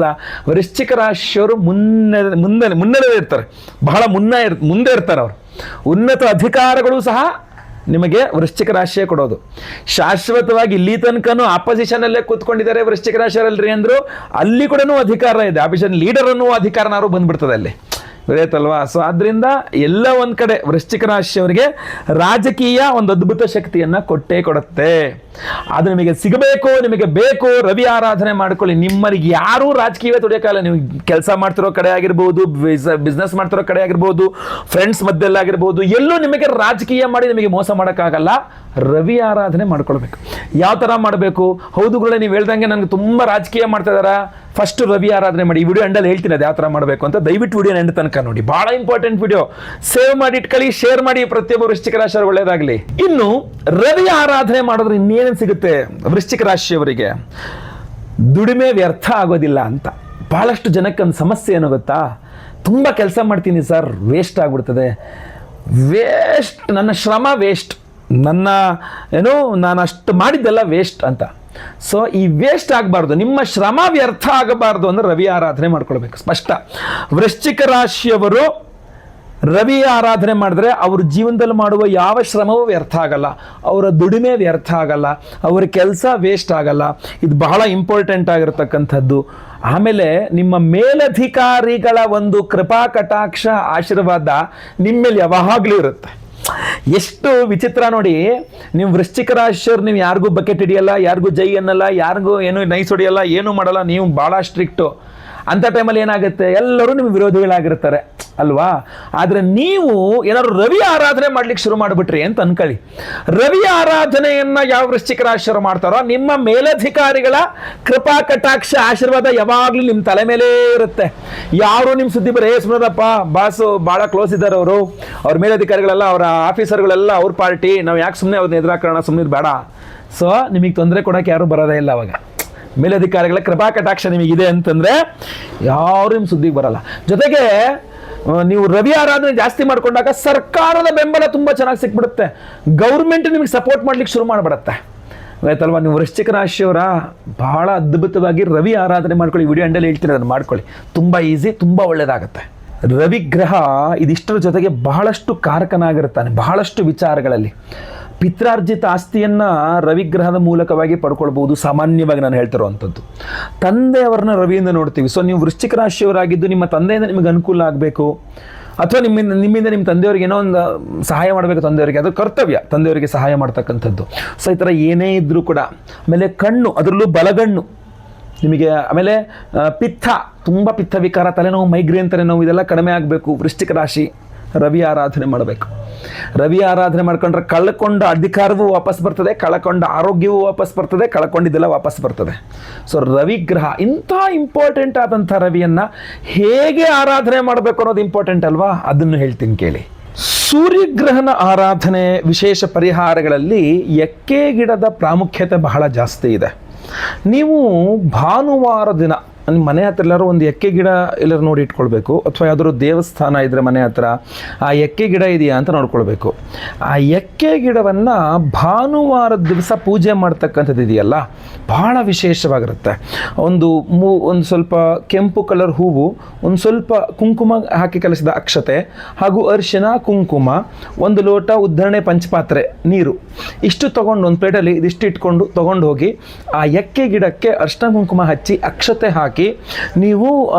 ವೃಶ್ಚಿಕ ರಾಶಿಯವರು ಮುನ್ನಡೆ ಇರ್ತಾರೆ, ಬಹಳ ಮುಂದೆ ಇರ್ತಾರೆ. ಅವರು ಉನ್ನತ ಅಧಿಕಾರಗಳು ಸಹ ನಿಮಗೆ ವೃಶ್ಚಿಕ ರಾಶಿಯೇ ಕೊಡೋದು. ಶಾಶ್ವತವಾಗಿ ಇಲ್ಲಿ ತನಕನೂ ಆಪೋಸಿಷನ್ ಅಲ್ಲೇ ಕೂತ್ಕೊಂಡಿದ್ದಾರೆ ವೃಶ್ಚಿಕ ರಾಶಿಯವರಲ್ರಿ ಅಂದ್ರು, ಅಲ್ಲಿ ಕೂಡ ಅಧಿಕಾರ ಇದೆ. ಆಪೋಸಿಷನ್ ಲೀಡರ್ ಅನ್ನೋ ಅಧಿಕಾರನಾರು ಬಂದ್ಬಿಡ್ತದೆ ಅಲ್ಲಿ, ಗೊತ್ತಾಯ್ತಲ್ವಾ? ಸೊ ಆದ್ರಿಂದ ಎಲ್ಲ ಒಂದ್ ಕಡೆ ವೃಶ್ಚಿಕ ರಾಶಿಯವರಿಗೆ ರಾಜಕೀಯ ಒಂದು ಅದ್ಭುತ ಶಕ್ತಿಯನ್ನ ಕೊಟ್ಟೇ ಕೊಡುತ್ತೆ. ಅದು ನಿಮಗೆ ಸಿಗಬೇಕು, ನಿಮಗೆ ಬೇಕು, ರವಿ ಆರಾಧನೆ ಮಾಡ್ಕೊಳ್ಳಿ. ನಿಮ್ಮರಿಗೆ ಯಾರೂ ರಾಜಕೀಯ ತುಡಿಯೋಕ್ಕಾಗಲ್ಲ. ನೀವು ಕೆಲಸ ಮಾಡ್ತಿರೋ ಕಡೆ ಆಗಿರ್ಬೋದು, ಬಿಸ್ನೆಸ್ ಮಾಡ್ತಿರೋ ಕಡೆ ಆಗಿರ್ಬೋದು, ಫ್ರೆಂಡ್ಸ್ ಮಧ್ಯೆಲ್ಲಾಗಿರ್ಬೋದು, ಎಲ್ಲೂ ನಿಮಗೆ ರಾಜಕೀಯ ಮಾಡಿ ನಿಮಗೆ ಮೋಸ ಮಾಡೋಕ್ಕಾಗಲ್ಲ. ರವಿ ಆರಾಧನೆ ಮಾಡ್ಕೊಳ್ಬೇಕು. ಯಾವ ಥರ ಮಾಡಬೇಕು? ಹೌದು ಗುರುಗಳೇ, ನೀವು ಹೇಳ್ದಂಗೆ ನನಗೆ ತುಂಬ ರಾಜಕೀಯ ಮಾಡ್ತಾ ಇದಾರ, ಫಸ್ಟ್ ರವಿ ಆರಾಧನೆ ಮಾಡಿ. ಈ ವಿಡಿಯೋ ಎಂಡಲ್ಲಿ ಹೇಳ್ತೀನಿ ಅದು ಯಾವ ಥರ ಮಾಡಬೇಕು ಅಂತ. ದಯವಿಟ್ಟು ವಿಡಿಯೋ ಎಂಡ್ ತನಕ ನೋಡಿ, ಬಹಳ ಇಂಪಾರ್ಟೆಂಟ್ ವಿಡಿಯೋ. ಸೇವ್ ಮಾಡಿ ಇಟ್ಕೊಳ್ಳಿ, ಶೇರ್ ಮಾಡಿ, ಪ್ರತಿಯೊಬ್ಬ ವೃಶ್ಚಿಕ ರಾಶಿಯವರು ಒಳ್ಳೇದಾಗಲಿ. ಇನ್ನು ರವಿ ಆರಾಧನೆ ಮಾಡಿದ್ರೆ ಇನ್ನೇನು ಸಿಗುತ್ತೆ ವೃಶ್ಚಿಕ ರಾಶಿಯವರಿಗೆ? ದುಡಿಮೆ ವ್ಯರ್ಥ ಆಗೋದಿಲ್ಲ ಅಂತ. ಬಹಳಷ್ಟು ಜನಕ್ಕೆ ಒಂದು ಸಮಸ್ಯೆ ಏನು ಗೊತ್ತಾ? ತುಂಬ ಕೆಲಸ ಮಾಡ್ತೀನಿ ಸರ್, ವೇಸ್ಟ್ ಆಗ್ಬಿಡ್ತದೆ, ವೇಸ್ಟ್, ನನ್ನ ಶ್ರಮ ವೇಸ್ಟ್, ನಾನು ಅಷ್ಟು ಮಾಡಿದ್ದೆಲ್ಲ ವೇಸ್ಟ್ ಅಂತ. ಸೊ ಈ ವೇಸ್ಟ್ ಆಗಬಾರ್ದು, ನಿಮ್ಮ ಶ್ರಮ ವ್ಯರ್ಥ ಆಗಬಾರ್ದು ಅಂದ್ರೆ ರವಿ ಆರಾಧನೆ ಮಾಡ್ಕೊಳ್ಬೇಕು. ಸ್ಪಷ್ಟ. ವೃಶ್ಚಿಕ ರಾಶಿಯವರು ರವಿ ಆರಾಧನೆ ಮಾಡಿದ್ರೆ ಅವ್ರ ಜೀವನದಲ್ಲಿ ಮಾಡುವ ಯಾವ ಶ್ರಮವೂ ವ್ಯರ್ಥ ಆಗಲ್ಲ, ಅವರ ದುಡಿಮೆ ವ್ಯರ್ಥ ಆಗಲ್ಲ, ಅವರ ಕೆಲಸ ವೇಸ್ಟ್ ಆಗಲ್ಲ. ಇದು ಬಹಳ ಇಂಪಾರ್ಟೆಂಟ್ ಆಗಿರತಕ್ಕಂಥದ್ದು. ಆಮೇಲೆ ನಿಮ್ಮ ಮೇಲಧಿಕಾರಿಗಳ ಒಂದು ಕೃಪಾ ಕಟಾಕ್ಷ ಆಶೀರ್ವಾದ ನಿಮ್ಮ ಮೇಲೆ ಯಾವಾಗಲೂ ಇರುತ್ತೆ. ಎಷ್ಟು ವಿಚಿತ್ರ ನೋಡಿ, ನೀವು ವೃಶ್ಚಿಕ ರಾಶಿಯವ್ರು, ನೀವು ಯಾರಿಗೂ ಬಕೆಟ್ ಹಿಡಿಯಲ್ಲ, ಯಾರಿಗೂ ಜೈ ಅನ್ನಲ್ಲ, ಯಾರಿಗೂ ಏನು ನೈಸ್ ಹೊಡಿಯಲ್ಲ, ಏನೂ ಮಾಡಲ್ಲ, ನೀವು ಭಾಳ ಸ್ಟ್ರಿಕ್ಟು. ಅಂಥ ಟೈಮಲ್ಲಿ ಏನಾಗುತ್ತೆ, ಎಲ್ಲರೂ ನಿಮ್ಮ ವಿರೋಧಿಗಳಾಗಿರ್ತಾರೆ ಅಲ್ವಾ? ಆದರೆ ನೀವು ಏನಾದ್ರು ರವಿ ಆರಾಧನೆ ಮಾಡ್ಲಿಕ್ಕೆ ಶುರು ಮಾಡಿಬಿಟ್ರಿ ಅಂತ ಅನ್ಕೊಳ್ಳಿ. ರವಿ ಆರಾಧನೆಯನ್ನ ಯಾವ ವೃಶ್ಚಿಕ ರಾಶಿಯವರು ಮಾಡ್ತಾರೋ ನಿಮ್ಮ ಮೇಲಧಿಕಾರಿಗಳ ಕೃಪಾ ಕಟಾಕ್ಷ ಆಶೀರ್ವಾದ ಯಾವಾಗಲೂ ನಿಮ್ಮ ತಲೆ ಮೇಲೆ ಇರುತ್ತೆ. ಯಾರು ನಿಮ್ಮ ಸುದ್ದಿ ಬರೇ ಸುಮ್ಮನಪ್ಪ, ಬಾಸು ಭಾಳ ಕ್ಲೋಸ್ ಇದ್ದಾರೆ ಅವರು, ಅವ್ರ ಮೇಲಧಿಕಾರಿಗಳೆಲ್ಲ, ಅವರ ಆಫೀಸರ್ಗಳೆಲ್ಲ ಅವ್ರ ಪಾರ್ಟಿ, ನಾವು ಯಾಕೆ ಸುಮ್ಮನೆ ಅವ್ರನ್ನ ಎದುರಾಕೋಣ, ಸುಮ್ಮನೆ ಬೇಡ. ಸೊ ನಿಮಗೆ ತೊಂದರೆ ಕೊಡೋಕೆ ಯಾರು ಬರೋದೇ ಇಲ್ಲ. ಅವಾಗ ಮೇಲಧಿಕಾರಿಗಳ ಕೃಪಾ ಕಟಾಕ್ಷ ನಿಮಗಿದೆ ಅಂತಂದ್ರೆ ಯಾರು ನಿಮ್ಮ ಸುದ್ದಿಗೆ ಬರಲ್ಲ. ಜೊತೆಗೆ ನೀವು ರವಿ ಆರಾಧನೆ ಜಾಸ್ತಿ ಮಾಡ್ಕೊಂಡಾಗ ಸರ್ಕಾರದ ಬೆಂಬಲ ತುಂಬ ಚೆನ್ನಾಗಿ ಸಿಕ್ಬಿಡುತ್ತೆ. ಗೌರ್ಮೆಂಟ್ ನಿಮಗೆ ಸಪೋರ್ಟ್ ಮಾಡ್ಲಿಕ್ಕೆ ಶುರು ಮಾಡಿಬಿಡುತ್ತೆ, ಆಯ್ತಲ್ವಾ? ನೀವು ವೃಶ್ಚಿಕ ರಾಶಿಯವರ ಬಹಳ ಅದ್ಭುತವಾಗಿ ರವಿ ಆರಾಧನೆ ಮಾಡ್ಕೊಳ್ಳಿ. ವಿಡಿಯೋ ಎಂಡಲ್ಲಿ ಹೇಳ್ತೀನಿ, ಅದನ್ನು ಮಾಡ್ಕೊಳ್ಳಿ. ತುಂಬ ಈಸಿ, ತುಂಬ ಒಳ್ಳೆಯದಾಗುತ್ತೆ. ರವಿ ಗ್ರಹ ಇದಿಷ್ಟರ ಜೊತೆಗೆ ಬಹಳಷ್ಟು ಕಾರಕನಾಗಿರುತ್ತಾನೆ ಬಹಳಷ್ಟು ವಿಚಾರಗಳಲ್ಲಿ. ಪಿತ್ರಾರ್ಜಿತ ಆಸ್ತಿಯನ್ನು ರವಿಗ್ರಹದ ಮೂಲಕವಾಗಿ ಪಡ್ಕೊಳ್ಬಹುದು, ಸಾಮಾನ್ಯವಾಗಿ ನಾನು ಹೇಳ್ತಿರುವಂಥದ್ದು. ತಂದೆಯವರನ್ನ ರವಿಯಿಂದ ನೋಡ್ತೀವಿ. ಸೊ ನೀವು ವೃಶ್ಚಿಕ ರಾಶಿಯವರಾಗಿದ್ದು ನಿಮ್ಮ ತಂದೆಯಿಂದ ನಿಮಗೆ ಅನುಕೂಲ ಆಗಬೇಕು, ಅಥವಾ ನಿಮ್ಮಿಂದ ನಿಮ್ಮ ತಂದೆಯವರಿಗೆ ಏನೋ ಒಂದು ಸಹಾಯ ಮಾಡಬೇಕು. ತಂದೆಯವರಿಗೆ ಅದು ಕರ್ತವ್ಯ, ತಂದೆಯವರಿಗೆ ಸಹಾಯ ಮಾಡ್ತಕ್ಕಂಥದ್ದು. ಸೊ ಈ ಥರ ಏನೇ ಇದ್ದರೂ ಕೂಡ. ಆಮೇಲೆ ಕಣ್ಣು, ಅದರಲ್ಲೂ ಬಲಗಣ್ಣು ನಿಮಗೆ. ಆಮೇಲೆ ಪಿತ್ತ, ತುಂಬ ಪಿತ್ತ ವಿಕಾರ, ತಲೆನೋವು, ಮೈಗ್ರೇನ್ ತಲೆನೋವು, ಇದೆಲ್ಲ ಕಡಿಮೆ ಆಗಬೇಕು. ವೃಶ್ಚಿಕ ರಾಶಿ ರವಿ ಆರಾಧನೆ ಮಾಡಬೇಕು. ರವಿ ಆರಾಧನೆ ಮಾಡ್ಕೊಂಡ್ರೆ ಕಳ್ಕೊಂಡ ಅಧಿಕಾರವೂ ವಾಪಸ್ ಬರ್ತದೆ, ಕಳ್ಕೊಂಡ ಆರೋಗ್ಯವೂ ವಾಪಸ್ ಬರ್ತದೆ, ಕಳ್ಕೊಂಡಿದ್ದೆಲ್ಲ ವಾಪಸ್ ಬರ್ತದೆ. ಸೊ ರವಿ ಗ್ರಹ ಇಂಥ ಇಂಪಾರ್ಟೆಂಟ್ ಆದಂಥ ರವಿಯನ್ನು ಹೇಗೆ ಆರಾಧನೆ ಮಾಡಬೇಕು ಅನ್ನೋದು ಇಂಪಾರ್ಟೆಂಟ್ ಅಲ್ವಾ? ಅದನ್ನು ಹೇಳ್ತೀನಿ ಕೇಳಿ. ಸೂರ್ಯಗ್ರಹನ ಆರಾಧನೆ ವಿಶೇಷ ಪರಿಹಾರಗಳಲ್ಲಿ ಎಕ್ಕೆ ಗಿಡದ ಪ್ರಾಮುಖ್ಯತೆ ಬಹಳ ಜಾಸ್ತಿ ಇದೆ. ನೀವು ಭಾನುವಾರ ದಿನ ನಿಮ್ಮ ಮನೆ ಹತ್ರ ಎಲ್ಲರೂ ಒಂದು ಎಕ್ಕೆ ಗಿಡ ಎಲ್ಲರೂ ನೋಡಿ ಇಟ್ಕೊಳ್ಬೇಕು, ಅಥವಾ ಯಾವ್ದಾದ್ರು ದೇವಸ್ಥಾನ ಇದ್ದರೆ ಮನೆ ಹತ್ರ ಆ ಎಕ್ಕೆ ಗಿಡ ಇದೆಯಾ ಅಂತ ನೋಡ್ಕೊಳ್ಬೇಕು. ಆ ಎಕ್ಕೆ ಗಿಡವನ್ನು ಭಾನುವಾರದ ದಿವಸ ಪೂಜೆ ಮಾಡ್ತಕ್ಕಂಥದ್ದು ಇದೆಯಲ್ಲ, ಭಾಳ ವಿಶೇಷವಾಗಿರುತ್ತೆ. ಒಂದು ಸ್ವಲ್ಪ ಕೆಂಪು ಕಲರ್ ಹೂವು, ಒಂದು ಸ್ವಲ್ಪ ಕುಂಕುಮ ಹಾಕಿ ಕಲಸಿದ ಅಕ್ಷತೆ ಹಾಗೂ ಅರಿಶಿನ ಕುಂಕುಮ, ಒಂದು ಲೋಟ ಉದ್ಧರಣೆ ಪಂಚಪಾತ್ರೆ ನೀರು, ಇಷ್ಟು ತೊಗೊಂಡು ಒಂದು ಪ್ಲೇಟಲ್ಲಿ ಇದಿಷ್ಟು ಇಟ್ಕೊಂಡು ತೊಗೊಂಡು ಹೋಗಿ ಆ ಎಕ್ಕೆ ಗಿಡಕ್ಕೆ ಅರಿಶಿನ ಕುಂಕುಮ ಹಚ್ಚಿ ಅಕ್ಷತೆ ಹಾಕಿ ನೀವು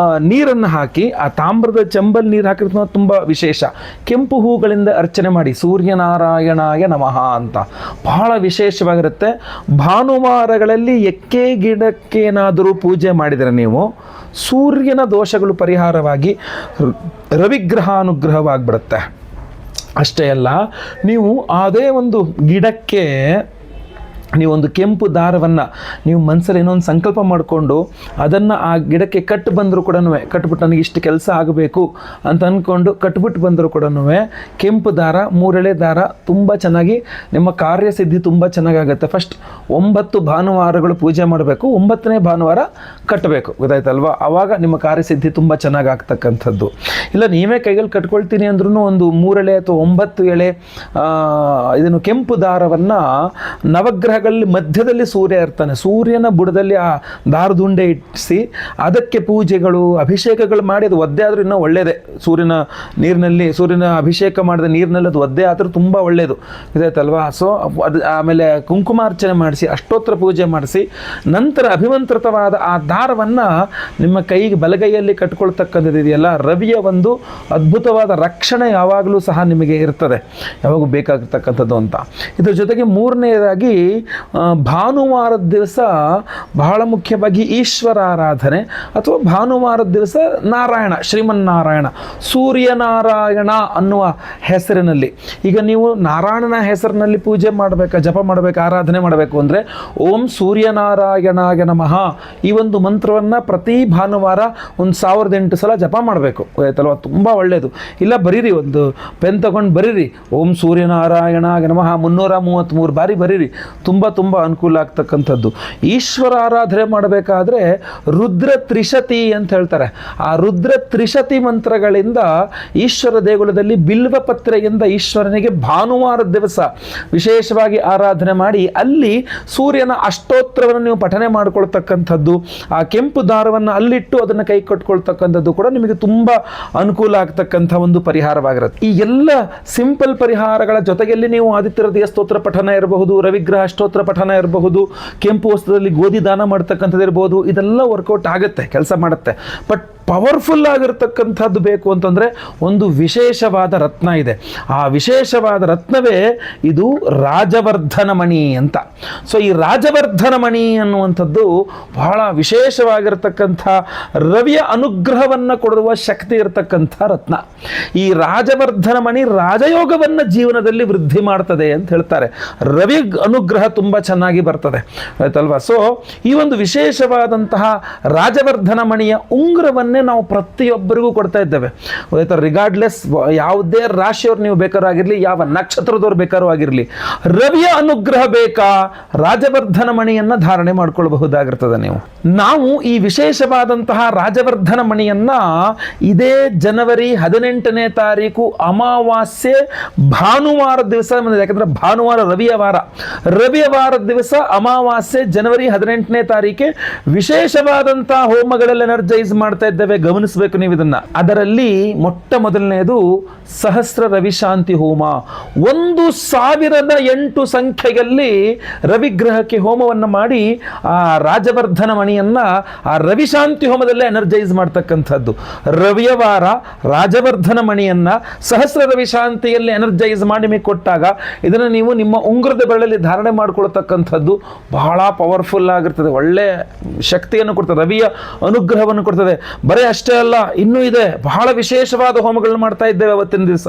ನೀರನ್ನು ಹಾಕಿ, ಆ ತಾಮ್ರದ ಚೆಂಬಲ್ ನೀರು ಹಾಕಿರೋದು ತುಂಬ ವಿಶೇಷ. ಕೆಂಪು ಹೂಗಳಿಂದ ಅರ್ಚನೆ ಮಾಡಿ, ಸೂರ್ಯನಾರಾಯಣಾಯ ನಮಃ ಅಂತ ಬಹಳ ವಿಶೇಷವಾಗಿರುತ್ತೆ. ಭಾನುವಾರಗಳಲ್ಲಿ ಎಕ್ಕೆ ಗಿಡಕ್ಕೇನಾದರೂ ಪೂಜೆ ಮಾಡಿದರೆ ನೀವು ಸೂರ್ಯನ ದೋಷಗಳು ಪರಿಹಾರವಾಗಿ ರವಿಗ್ರಹ ಅನುಗ್ರಹವಾಗಿಬಿಡುತ್ತೆ. ಅಷ್ಟೇ ಅಲ್ಲ, ನೀವು ಅದೇ ಒಂದು ಗಿಡಕ್ಕೆ ನೀವೊಂದು ಕೆಂಪು ದಾರವನ್ನು ನೀವು ಮನಸ್ಸಲ್ಲಿ ಏನೋ ಒಂದು ಸಂಕಲ್ಪ ಮಾಡಿಕೊಂಡು ಅದನ್ನು ಆ ಗಿಡಕ್ಕೆ ಕಟ್ಟು ಬಂದರೂ ಕೂಡ, ಕಟ್ಬಿಟ್ಟು ನನಗೆ ಇಷ್ಟು ಕೆಲಸ ಆಗಬೇಕು ಅಂತ ಅಂದ್ಕೊಂಡು ಕಟ್ಬಿಟ್ಟು ಬಂದರೂ ಕೂಡ ಕೆಂಪು ದಾರ, 3 ಎಳೆ ದಾರ ತುಂಬ ಚೆನ್ನಾಗಿ ನಿಮ್ಮ ಕಾರ್ಯಸಿದ್ಧಿ ತುಂಬ ಚೆನ್ನಾಗಾಗುತ್ತೆ. ಫಸ್ಟ್ 9 ಭಾನುವಾರಗಳು ಪೂಜೆ ಮಾಡಬೇಕು, 9ನೇ ಭಾನುವಾರ ಕಟ್ಟಬೇಕು, ಗೊತ್ತಾಯ್ತಲ್ವಾ? ಆವಾಗ ನಿಮ್ಮ ಕಾರ್ಯಸಿದ್ಧಿ ತುಂಬ ಚೆನ್ನಾಗಿ ಆಗ್ತಕ್ಕಂಥದ್ದು. ಇಲ್ಲ ನೀವೇ ಕೈಯಲ್ಲಿ ಕಟ್ಕೊಳ್ತೀನಿ ಅಂದ್ರೂ ಒಂದು 3 ಎಳೆ ಅಥವಾ 9 ಎಳೆ ಇದನ್ನು ಕೆಂಪು ದಾರವನ್ನು ನವಗ್ರಹ ಮಧ್ಯದಲ್ಲಿ ಸೂರ್ಯ ಇರ್ತಾನೆ, ಸೂರ್ಯನ ಬುಡದಲ್ಲಿ ಆ ದಾರದುಂಡೆ ಇಟ್ಟಿಸಿ ಅದಕ್ಕೆ ಪೂಜೆಗಳು ಅಭಿಷೇಕಗಳು ಮಾಡಿ, ಅದು ಒದ್ದೆ ಆದರೂ ಇನ್ನೂ ಒಳ್ಳೆಯದೇ. ಸೂರ್ಯನ ಅಭಿಷೇಕ ಮಾಡಿದ ನೀರಿನಲ್ಲಿ ಅದು ಒದ್ದೆ ಆದರೂ ತುಂಬ ಒಳ್ಳೆಯದು, ಇದಾಯ್ತಲ್ವಾ? ಸೊ ಅದು ಆಮೇಲೆ ಕುಂಕುಮಾರ್ಚನೆ ಮಾಡಿಸಿ, ಅಷ್ಟೋತ್ತರ ಪೂಜೆ ಮಾಡಿಸಿ, ನಂತರ ಅಭಿಮಂತ್ರಿತವಾದ ಆ ದಾರವನ್ನು ನಿಮ್ಮ ಕೈಗೆ ಬಲಗೈಯಲ್ಲಿ ಕಟ್ಕೊಳ್ತಕ್ಕಂಥದ್ದು ಇದೆಯಲ್ಲ, ರವಿಯ ಒಂದು ಅದ್ಭುತವಾದ ರಕ್ಷಣೆ ಯಾವಾಗಲೂ ಸಹ ನಿಮಗೆ ಇರ್ತದೆ, ಯಾವಾಗೂ ಬೇಕಾಗಿರ್ತಕ್ಕಂಥದ್ದು ಅಂತ. ಇದ್ರ ಜೊತೆಗೆ 3ನೇದಾಗಿ ಭಾನುವಾರದ ದಿವಸ ಬಹಳ ಮುಖ್ಯವಾಗಿ ಈಶ್ವರ ಆರಾಧನೆ, ಅಥವಾ ಭಾನುವಾರದ ದಿವಸ ನಾರಾಯಣ, ಶ್ರೀಮನ್ನಾರಾಯಣ, ಸೂರ್ಯನಾರಾಯಣ ಅನ್ನುವ ಹೆಸರಿನಲ್ಲಿ. ಈಗ ನೀವು ನಾರಾಯಣನ ಹೆಸರಿನಲ್ಲಿ ಪೂಜೆ ಮಾಡಬೇಕಾ, ಜಪ ಮಾಡಬೇಕು, ಆರಾಧನೆ ಮಾಡಬೇಕು ಅಂದರೆ ಓಂ ಸೂರ್ಯನಾರಾಯಣಾಯ ನಮಃ ಈ ಒಂದು ಮಂತ್ರವನ್ನು ಪ್ರತಿ ಭಾನುವಾರ 1008 ಸಲ ಜಪ ಮಾಡಬೇಕು, ಆಯ್ತಲ್ವ? ತುಂಬ ಒಳ್ಳೆಯದು. ಇಲ್ಲ ಬರೀರಿ, ಒಂದು ಪೆನ್ ತಗೊಂಡು ಬರೀರಿ, ಓಂ ಸೂರ್ಯನಾರಾಯಣಾಯ ನಮಃ 333 ಬಾರಿ ಬರೀರಿ, ತುಂಬ ಅನುಕೂಲ ಆಗ್ತಕ್ಕಂಥದ್ದು. ಈಶ್ವರ ಆರಾಧನೆ ಮಾಡಬೇಕಾದ್ರೆ ರುದ್ರ ತ್ರಿಶತಿ ಅಂತ ಹೇಳ್ತಾರೆ. ಆ ರುದ್ರ ತ್ರಿಶತಿ ಮಂತ್ರಗಳಿಂದ ಈಶ್ವರ ದೇಗುಲದಲ್ಲಿ ಬಿಲ್ವ ಪತ್ರೆಯಿಂದ ಈಶ್ವರನಿಗೆ ಭಾನುವಾರದ ದಿವಸ ವಿಶೇಷವಾಗಿ ಆರಾಧನೆ ಮಾಡಿ, ಅಲ್ಲಿ ಸೂರ್ಯನ ಅಷ್ಟೋತ್ತರವನ್ನು ನೀವು ಪಠನೆ ಮಾಡಿಕೊಳ್ತಕ್ಕಂಥದ್ದು, ಆ ಕೆಂಪು ದಾರವನ್ನು ಅಲ್ಲಿಟ್ಟು ಅದನ್ನು ಕೈ ಕಟ್ಕೊಳ್ತಕ್ಕಂಥದ್ದು ಕೂಡ ನಿಮಗೆ ತುಂಬ ಅನುಕೂಲ ಆಗ್ತಕ್ಕಂಥ ಒಂದು ಪರಿಹಾರವಾಗಿರುತ್ತೆ. ಈ ಎಲ್ಲ ಸಿಂಪಲ್ ಪರಿಹಾರಗಳ ಜೊತೆಯಲ್ಲಿ ನೀವು ಆದಿತ್ಯ ಹೃದಯ ಸ್ತೋತ್ರ ಪಠನ ಇರಬಹುದು, ರವಿಗ್ರಹ ಸ್ತೋತ್ರ ಪಠನ ಇರಬಹುದು, ಕೆಂಪು ವಸ್ತ್ರದಲ್ಲಿ ಗೋಧಿ ದಾನ ಮಾಡ್ತಕ್ಕಂಥದ್ದು ಇರಬಹುದು, ಇದೆಲ್ಲ ವರ್ಕೌಟ್ ಆಗುತ್ತೆ, ಕೆಲಸ ಮಾಡುತ್ತೆ. ಬಟ್ ಪವರ್ಫುಲ್ ಆಗಿರ್ತಕ್ಕಂಥದ್ದು ಬೇಕು ಅಂತಂದರೆ ಒಂದು ವಿಶೇಷವಾದ ರತ್ನ ಇದೆ. ಆ ವಿಶೇಷವಾದ ರತ್ನವೇ ಇದು ರಾಜವರ್ಧನ ಮಣಿ ಅಂತ. ಸೊ ಈ ರಾಜವರ್ಧನ ಮಣಿ ಅನ್ನುವಂಥದ್ದು ಬಹಳ ವಿಶೇಷವಾಗಿರ್ತಕ್ಕಂಥ ರವಿಯ ಅನುಗ್ರಹವನ್ನು ಕೊಡುವ ಶಕ್ತಿ ಇರತಕ್ಕಂಥ ರತ್ನ. ಈ ರಾಜವರ್ಧನ ಮಣಿ ರಾಜಯೋಗವನ್ನು ಜೀವನದಲ್ಲಿ ವೃದ್ಧಿ ಮಾಡ್ತದೆ ಅಂತ ಹೇಳ್ತಾರೆ. ರವಿ ಅನುಗ್ರಹ ತುಂಬ ಚೆನ್ನಾಗಿ ಬರ್ತದೆ, ಆಯ್ತಲ್ವಾ? ಸೊ ಈ ಒಂದು ವಿಶೇಷವಾದಂತಹ ರಾಜವರ್ಧನ ಮಣಿಯ ಉಂಗುರವನ್ನೇ ನಾವು ಪ್ರತಿಯೊಬ್ಬರಿಗೂ ಕೊಡ್ತಾ ಇದ್ದೇವೆ, ಆಯ್ತಾ? ರಿಗಾರ್ಡ್ಲೆಸ್ ಯಾವುದೇ ರಾಶಿಯವ್ರು ನೀವು ಬೇಕಾದ್ರೂ ಆಗಿರಲಿ, ಯಾವ ನಕ್ಷತ್ರದವ್ರು ಬೇಕಾದ್ರೂ ಆಗಿರಲಿ, ರವಿಯ ಅನುಗ್ರಹ ಬೇಕಾ, ರಾಜವರ್ಧನ ಮಣಿಯನ್ನು ಧಾರಣೆ ಮಾಡ್ಕೊಳ್ಬಹುದಾಗಿರ್ತದೆ. ನಾವು ಈ ವಿಶೇಷವಾದಂತಹ ರಾಜವರ್ಧನ ಮಣಿಯನ್ನ ಇದೇ ಜನವರಿ 18ನೇ ತಾರೀಕು ಅಮಾವಾಸ್ಯೆ ಭಾನುವಾರ ದಿವಸ, ಯಾಕಂದ್ರೆ ಭಾನುವಾರ ರವಿಯ ವಾರದ ದಿವಸ ಅಮಾವಾಸ್ಯೆ ಜನವರಿ 18ನೇ ತಾರೀಕೆ ವಿಶೇಷವಾದಂತಹ ಹೋಮಗಳಲ್ಲಿ ಎನರ್ಜೈಸ್ ಮಾಡ್ತಾ ಇದ್ದೇವೆ. ಗಮನಿಸಬೇಕು ನೀವು ಇದನ್ನ. ಅದರಲ್ಲಿ ಮೊಟ್ಟ ಮೊದಲನೆಯದು ಸಹಸ್ರ ರವಿಶಾಂತಿ ಹೋಮ. 1008 ಸಂಖ್ಯೆಯಲ್ಲಿ ರವಿಗ್ರಹಕ್ಕೆ ಹೋಮವನ್ನು ಮಾಡಿ ಆ ರಾಜವರ್ಧನ ಮಣಿಯನ್ನ ಆ ರವಿಶಾಂತಿ ಹೋಮದಲ್ಲೇ ಎನರ್ಜೈಸ್ ಮಾಡ್ತಕ್ಕಂಥದ್ದು. ರವಿಯ ವಾರ ರಾಜವರ್ಧನ ಮಣಿಯನ್ನ ಸಹಸ್ರ ರವಿಶಾಂತಿಯಲ್ಲಿ ಎನರ್ಜೈಸ್ ಮಾಡಿ ನಿಮಗೆ ಕೊಟ್ಟಾಗ ಇದನ್ನು ನೀವು ನಿಮ್ಮ ಉಂಗುರದ ಬೆರಳಲ್ಲಿ ಧಾರಣೆ ಮಾಡಿಕೊಳ್ತಕ್ಕಂಥದ್ದು ಬಹಳ ಪವರ್ಫುಲ್ ಆಗಿರ್ತದೆ, ಒಳ್ಳೆ ಶಕ್ತಿಯನ್ನು ಕೊಡ್ತದೆ, ರವಿಯ ಅನುಗ್ರಹವನ್ನು ಕೊಡ್ತದೆ. ಬರೀ ಅಷ್ಟೇ ಅಲ್ಲ, ಇನ್ನೂ ಇದೆ, ಬಹಳ ವಿಶೇಷವಾದ ಹೋಮಗಳನ್ನು ಮಾಡ್ತಾ ಇದ್ದೇವೆ ಅವತ್ತಿನ ದಿವಸ.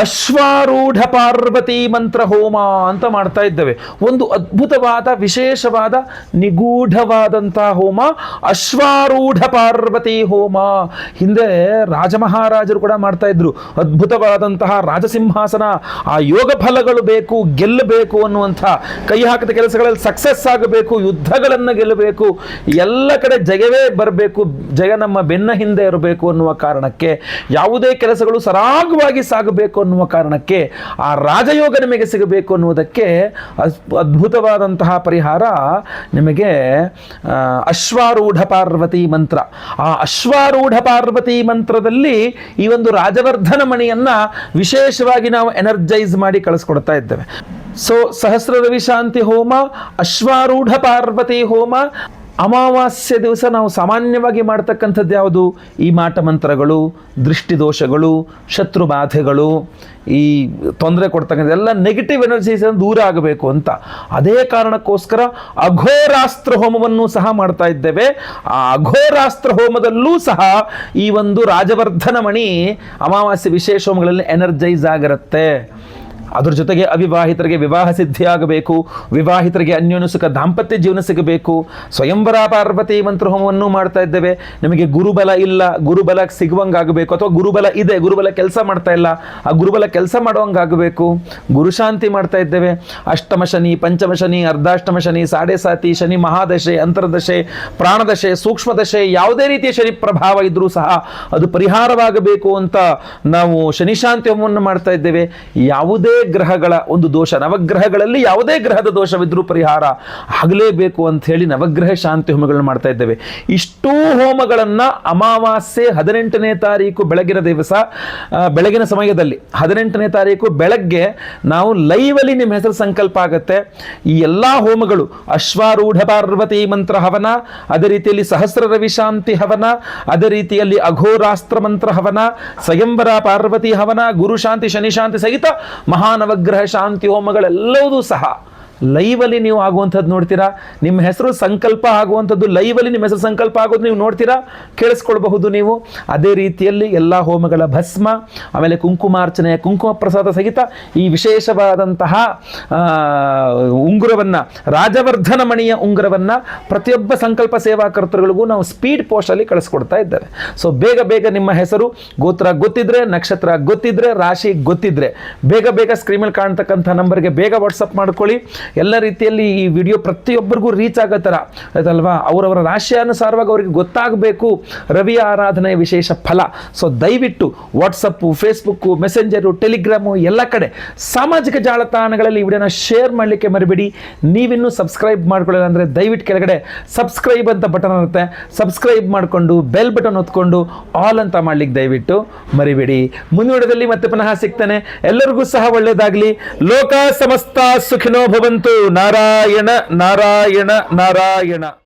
ಅಶ್ವಾರೂಢ ಪಾರ್ವತಿ ಮಂತ್ರ ಹೋಮ ಅಂತ ಮಾಡ್ತಾ ಇದ್ದೇವೆ. ಒಂದು ಅದ್ಭುತವಾದ ವಿಶೇಷವಾದ ನಿಗೂಢವಾದಂತಹ ಹೋಮ ಅಶ್ವಾರೂಢ ಪಾರ್ವತಿ ಹೋಮ. ಹಿಂದೆ ರಾಜಮಹಾರಾಜರು ಕೂಡ ಮಾಡ್ತಾ ಇದ್ರು. ಅದ್ಭುತವಾದಂತಹ ರಾಜಸಿಂಹಾಸನ, ಆ ಯೋಗ ಫಲಗಳು ಬೇಕು, ಗೆಲ್ಲಬೇಕು ಅನ್ನುವಂಥ, ಕೈ ಹಾಕಿದ ಕೆಲಸಗಳಲ್ಲಿ ಸಕ್ಸಸ್ ಆಗಬೇಕು, ಯುದ್ಧಗಳನ್ನು ಗೆಲ್ಲಬೇಕು, ಎಲ್ಲ ಕಡೆ ಜಯವೇ ಬರಬೇಕು, ಜಯ ನಮ್ಮ ಬೆನ್ನ ಹಿಂದೆ ಇರಬೇಕು ಅನ್ನುವ ಕಾರಣಕ್ಕೆ, ಯಾವುದೇ ಕೆಲಸಗಳು ಸರಾಗವಾಗಿ ಸಾಗಬೇಕು ಅನ್ನುವ ಕಾರಣಕ್ಕೆ, ಆ ರಾಜಯೋಗ ನಿಮಗೆ ಸಿಗಬೇಕು ಅನ್ನುವುದಕ್ಕೆ ಅದ್ಭುತವಾದಂತಹ ಪರಿಹಾರ ನಿಮಗೆ ಅಶ್ವಾರೂಢ ಪಾರ್ವತಿ ಮಂತ್ರ. ಆ ಅಶ್ವಾರೂಢ ಪಾರ್ವತಿ ಮಂತ್ರದಲ್ಲಿ ಈ ಒಂದು ರಾಜವರ್ಧನ ಮಣಿಯನ್ನ ವಿಶೇಷವಾಗಿ ನಾವು ಎನರ್ಜೈಸ್ ಮಾಡಿ ಕಳಿಸ್ಕೊಡ್ತಾ ಇದ್ದೇವೆ. ಸೊ ಸಹಸ್ರ ರವಿ ಶಾಂತಿ ಹೋಮ, ಅಶ್ವಾರೂಢ ಪಾರ್ವತಿ ಹೋಮ. ಅಮಾವಾಸ್ಯೆ ದಿವಸ ನಾವು ಸಾಮಾನ್ಯವಾಗಿ ಮಾಡ್ತಕ್ಕಂಥದ್ದು ಯಾವುದು? ಈ ಮಾಟ ಮಂತ್ರಗಳು, ದೃಷ್ಟಿದೋಷಗಳು, ಶತ್ರು ಬಾಧೆಗಳು, ಈ ತೊಂದರೆ ಕೊಡ್ತಕ್ಕಂಥ ಎಲ್ಲ ನೆಗೆಟಿವ್ ಎನರ್ಜೀಸ್ ದೂರ ಆಗಬೇಕು ಅಂತ. ಅದೇ ಕಾರಣಕ್ಕೋಸ್ಕರ ಅಘೋರಾಸ್ತ್ರ ಹೋಮವನ್ನು ಸಹ ಮಾಡ್ತಾ ಇದ್ದೇವೆ. ಆ ಅಘೋರಾಸ್ತ್ರ ಹೋಮದಲ್ಲೂ ಸಹ ಈ ಒಂದು ರಾಜವರ್ಧನ ಮಣಿ ಅಮಾವಾಸ್ಯೆ ವಿಶೇಷ ಹೋಮಗಳಲ್ಲಿ ಎನರ್ಜೈಸ್ ಆಗಿರುತ್ತೆ. ಅದ್ರ ಜೊತೆಗೆ ಅವಿವಾಹಿತರಿಗೆ ವಿವಾಹ ಸಿದ್ಧಿ ಆಗಬೇಕು, ವಿವಾಹಿತರಿಗೆ ಅನ್ಯೋನ್ಯ ಸುಖ ದಾಂಪತ್ಯ ಜೀವನ ಸಿಗಬೇಕು. ಸ್ವಯಂವರ ಪಾರ್ವತಿ ಮಂತ್ರ ಹೋಮವನ್ನು ಮಾಡ್ತಾ ಇದ್ದೇವೆ. ನಿಮಗೆ ಗುರುಬಲ ಇಲ್ಲ, ಗುರುಬಲ ಸಿಗುವಂಗಾಗಬೇಕು, ಅಥವಾ ಗುರುಬಲ ಇದೆ, ಗುರುಬಲ ಕೆಲಸ ಮಾಡ್ತಾ ಇಲ್ಲ, ಆ ಗುರುಬಲ ಕೆಲಸ ಮಾಡುವಂಗಾಗಬೇಕು. ಗುರುಶಾಂತಿ ಮಾಡ್ತಾ ಇದ್ದೇವೆ. ಅಷ್ಟಮ ಶನಿ, ಪಂಚಮ ಶನಿ, ಅರ್ಧಾಷ್ಟಮ ಶನಿ, ಸಾಡೆ ಸಾತಿ ಶನಿ, ಮಹಾದಶೆ, ಅಂತರ್ದಶೆ, ಪ್ರಾಣದಶೆ, ಸೂಕ್ಷ್ಮದಶೆ, ಯಾವುದೇ ರೀತಿಯ ಶನಿ ಪ್ರಭಾವ ಇದ್ರೂ ಸಹ ಅದು ಪರಿಹಾರವಾಗಬೇಕು ಅಂತ ನಾವು ಶನಿಶಾಂತಿ ಹೋಮವನ್ನು ಮಾಡ್ತಾ ಇದ್ದೇವೆ. ಯಾವುದೇ ಗ್ರಹಗಳ ಒಂದು ದೋಷ, ನವಗ್ರಹಗಳಲ್ಲಿ ಯಾವುದೇ ಗ್ರಹದ ದೋಷವಿದ್ರೂ ಪರಿಹಾರ ಆಗಲೇಬೇಕು ಅಂತ ಹೇಳಿ ನವಗ್ರಹ ಶಾಂತಿ ಹೋಮಗಳನ್ನು ಮಾಡ್ತಾ ಇದ್ದೇವೆ. ಇಷ್ಟೂ ಹೋಮಗಳನ್ನ ಅಮಾವಾಸ್ಯೆ 18ನೇ ತಾರೀಕು ಬೆಳಗಿನ ದಿವಸ, ಬೆಳಗಿನ ಸಮಯದಲ್ಲಿ 18ನೇ ತಾರೀಕು ಬೆಳಗ್ಗೆ ನಾವು ಲೈವಲ್ಲಿ ನಿಮ್ಮ ಹೆಸರು ಸಂಕಲ್ಪ ಆಗುತ್ತೆ. ಈ ಎಲ್ಲಾ ಹೋಮಗಳು ಅಶ್ವಾರೂಢ ಪಾರ್ವತಿ ಮಂತ್ರ ಹವನ, ಅದೇ ರೀತಿಯಲ್ಲಿ ಸಹಸ್ರ ರವಿ ಶಾಂತಿ ಹವನ, ಅದೇ ರೀತಿಯಲ್ಲಿ ಅಘೋರಾಸ್ತ್ರ ಮಂತ್ರ ಹವನ, ಸ್ವಯಂವರ ಪಾರ್ವತಿ ಹವನ, ಗುರು ಶಾಂತಿ ಶನಿ ಶಾಂತಿ ಸಹಿತ ಮಹಾನವಗ್ರಹ ಶಾಂತಿ ಹೋಮಗಳೆಲ್ಲವೂ ಸಹ ಲೈವಲ್ಲಿ ನೀವು ಆಗುವಂಥದ್ದು ನೋಡ್ತೀರಾ. ನಿಮ್ಮ ಹೆಸರು ಸಂಕಲ್ಪ ಆಗುವಂಥದ್ದು ಲೈವಲ್ಲಿ ನಿಮ್ಮ ಹೆಸರು ಸಂಕಲ್ಪ ಆಗೋದು ನೀವು ನೋಡ್ತೀರಾ, ಕೇಳಿಸ್ಕೊಳ್ಬಹುದು ನೀವು. ಅದೇ ರೀತಿಯಲ್ಲಿ ಎಲ್ಲ ಹೋಮಗಳ ಭಸ್ಮ, ಆಮೇಲೆ ಕುಂಕುಮಾರ್ಚನೆ, ಕುಂಕುಮ ಪ್ರಸಾದ ಸಹಿತ ಈ ವಿಶೇಷವಾದಂತಹ ಉಂಗುರವನ್ನು, ರಾಜವರ್ಧನ ಮಣಿಯ ಉಂಗುರವನ್ನು ಪ್ರತಿಯೊಬ್ಬ ಸಂಕಲ್ಪ ಸೇವಾಕರ್ತರುಗಳಿಗೂ ನಾವು ಸ್ಪೀಡ್ ಪೋಸ್ಟಲ್ಲಿ ಕಳಿಸ್ಕೊಡ್ತಾ ಇದ್ದೇವೆ. ಸೊ ಬೇಗ ಬೇಗ ನಿಮ್ಮ ಹೆಸರು, ಗೋತ್ರ ಗೊತ್ತಿದ್ರೆ, ನಕ್ಷತ್ರ ಗೊತ್ತಿದ್ರೆ, ರಾಶಿ ಗೊತ್ತಿದ್ರೆ ಬೇಗ ಬೇಗ ಸ್ಕ್ರೀನಲ್ಲಿ ಕಾಣ್ತಕ್ಕಂಥ ನಂಬರ್ಗೆ ಬೇಗ ವಾಟ್ಸಪ್ ಮಾಡ್ಕೊಳ್ಳಿ. ಎಲ್ಲ ರೀತಿಯಲ್ಲಿ ಈ ವಿಡಿಯೋ ಪ್ರತಿಯೊಬ್ಬರಿಗೂ ರೀಚ್ ಆಗೋ ಥರ ಆಯ್ತಲ್ವಾ, ಅವರವರ ರಾಶಿಯಾನುಸಾರವಾಗಿ ಅವರಿಗೆ ಗೊತ್ತಾಗಬೇಕು ರವಿಯ ಆರಾಧನೆಯ ವಿಶೇಷ ಫಲ. ಸೊ ದಯವಿಟ್ಟು ವಾಟ್ಸಪ್ಪು, ಫೇಸ್ಬುಕ್ಕು, ಮೆಸೆಂಜರು, ಟೆಲಿಗ್ರಾಮು ಎಲ್ಲ ಕಡೆ ಸಾಮಾಜಿಕ ಜಾಲತಾಣಗಳಲ್ಲಿ ಈ ವಿಡಿಯೋನ ಶೇರ್ ಮಾಡಲಿಕ್ಕೆ ಮರಿಬೇಡಿ. ನೀವಿನ್ನೂ ಸಬ್ಸ್ಕ್ರೈಬ್ ಮಾಡ್ಕೊಳ್ಳಿಲ್ಲ ಅಂದರೆ ದಯವಿಟ್ಟು ಕೆಳಗಡೆ ಸಬ್ಸ್ಕ್ರೈಬ್ ಅಂತ ಬಟನ್ ಇರುತ್ತೆ, ಸಬ್ಸ್ಕ್ರೈಬ್ ಮಾಡಿಕೊಂಡು ಬೆಲ್ ಬಟನ್ ಒತ್ಕೊಂಡು ಆಲ್ ಅಂತ ಮಾಡ್ಲಿಕ್ಕೆ ದಯವಿಟ್ಟು ಮರಿಬೇಡಿ. ಮುಂದಿನ ವಿಡಿಯೋದಲ್ಲಿ ಮತ್ತೆ ಪುನಃ ಸಿಗ್ತಾನೆ. ಎಲ್ಲರಿಗೂ ಸಹ ಒಳ್ಳೆಯದಾಗಲಿ. ಲೋಕ ಸಮಸ್ತ ಸುಖಿನೋ ಭವಂತು. ನಾರಾಯಣ ನಾರಾಯಣ ನಾರಾಯಣ.